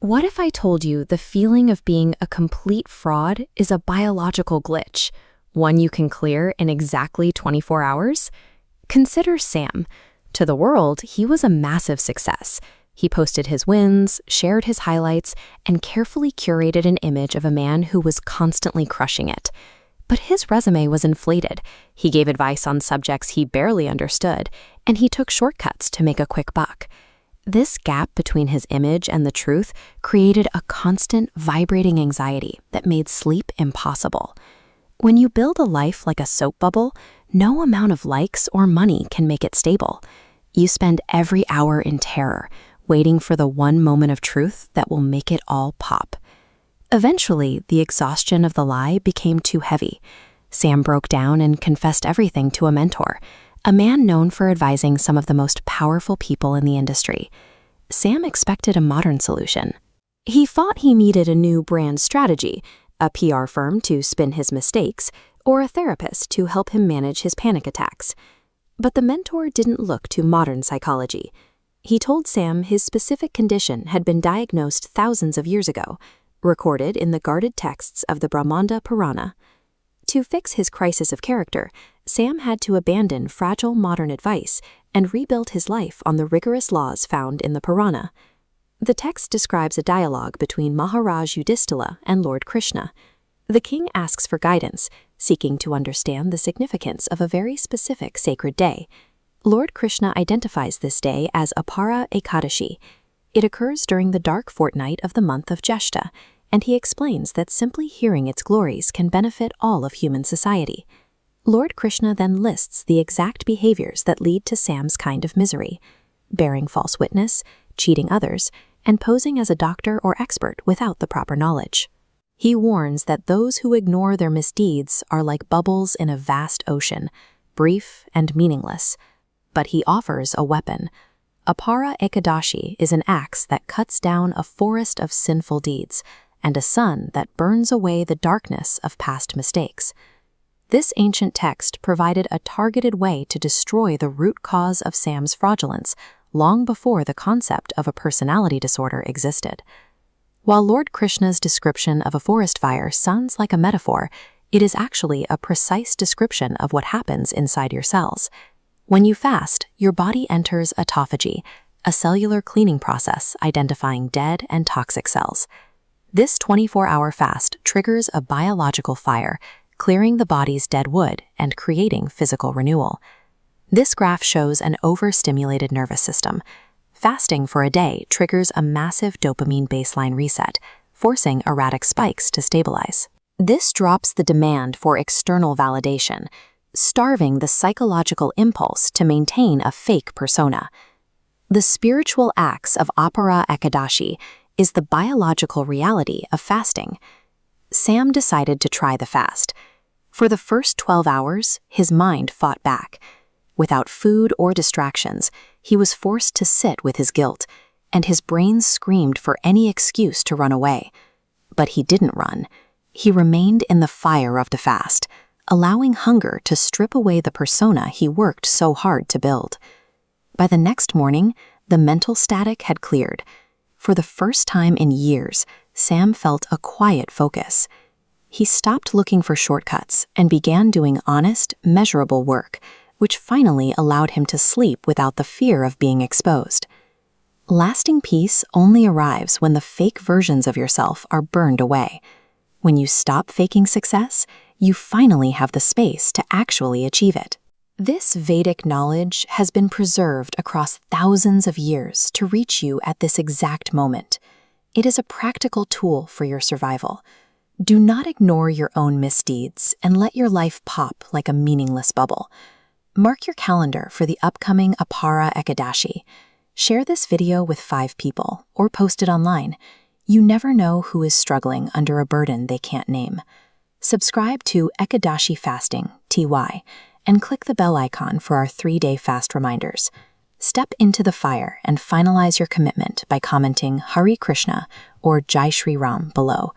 What if I told you the feeling of being a complete fraud is a biological glitch, one you can clear in exactly 24 hours? Consider Sam. To the world, he was a massive success. He posted his wins, shared his highlights, and carefully curated an image of a man who was constantly crushing it. But his resume was inflated. He gave advice on subjects he barely understood, and he took shortcuts to make a quick buck. This gap between his image and the truth created a constant, vibrating anxiety that made sleep impossible. When you build a life like a soap bubble, no amount of likes or money can make it stable. You spend every hour in terror, waiting for the one moment of truth that will make it all pop. Eventually, the exhaustion of the lie became too heavy. Sam broke down and confessed everything to a mentor, a man known for advising some of the most powerful people in the industry. Sam expected a modern solution. He thought he needed a new brand strategy, a PR firm to spin his mistakes, or a therapist to help him manage his panic attacks. But the mentor didn't look to modern psychology. He told Sam his specific condition had been diagnosed thousands of years ago, recorded in the guarded texts of the Brahmanda Purana. To fix his crisis of character, Sam had to abandon fragile modern advice and rebuild his life on the rigorous laws found in the Purana. The text describes a dialogue between Maharaj Yudhishthira and Lord Krishna. The king asks for guidance, seeking to understand the significance of a very specific sacred day. Lord Krishna identifies this day as Apara Ekadashi. It occurs during the dark fortnight of the month of Jeshta, and he explains that simply hearing its glories can benefit all of human society. Lord Krishna then lists the exact behaviors that lead to Sam's kind of misery: bearing false witness, cheating others, and posing as a doctor or expert without the proper knowledge. He warns that those who ignore their misdeeds are like bubbles in a vast ocean, brief and meaningless. But he offers a weapon. Apara Ekadashi is an axe that cuts down a forest of sinful deeds, and a sun that burns away the darkness of past mistakes. This ancient text provided a targeted way to destroy the root cause of Sam's fraudulence long before the concept of a personality disorder existed. While Lord Krishna's description of a forest fire sounds like a metaphor, it is actually a precise description of what happens inside your cells. When you fast, your body enters autophagy, a cellular cleaning process identifying dead and toxic cells. This 24-hour fast triggers a biological fire, clearing the body's dead wood and creating physical renewal. This graph shows an overstimulated nervous system. Fasting for a day triggers a massive dopamine baseline reset, forcing erratic spikes to stabilize. This drops the demand for external validation, starving the psychological impulse to maintain a fake persona. The spiritual acts of Apara Ekadashi is the biological reality of fasting. Sam decided to try the fast. For the first 12 hours, his mind fought back. Without food or distractions, he was forced to sit with his guilt, and his brain screamed for any excuse to run away. But he didn't run. He remained in the fire of the fast, allowing hunger to strip away the persona he worked so hard to build. By the next morning, the mental static had cleared. For the first time in years, Sam felt a quiet focus. He stopped looking for shortcuts and began doing honest, measurable work, which finally allowed him to sleep without the fear of being exposed. Lasting peace only arrives when the fake versions of yourself are burned away. When you stop faking success, you finally have the space to actually achieve it. This Vedic knowledge has been preserved across thousands of years to reach you at this exact moment. It is a practical tool for your survival. Do not ignore your own misdeeds and let your life pop like a meaningless bubble. Mark your calendar for the upcoming Apara Ekadashi. Share this video with 5 people or post it online. You never know who is struggling under a burden they can't name. Subscribe to Ekadashi Fasting, TY, and click the bell icon for our 3-day fast reminders. Step into the fire and finalize your commitment by commenting Hare Krishna or Jai Shri Ram below.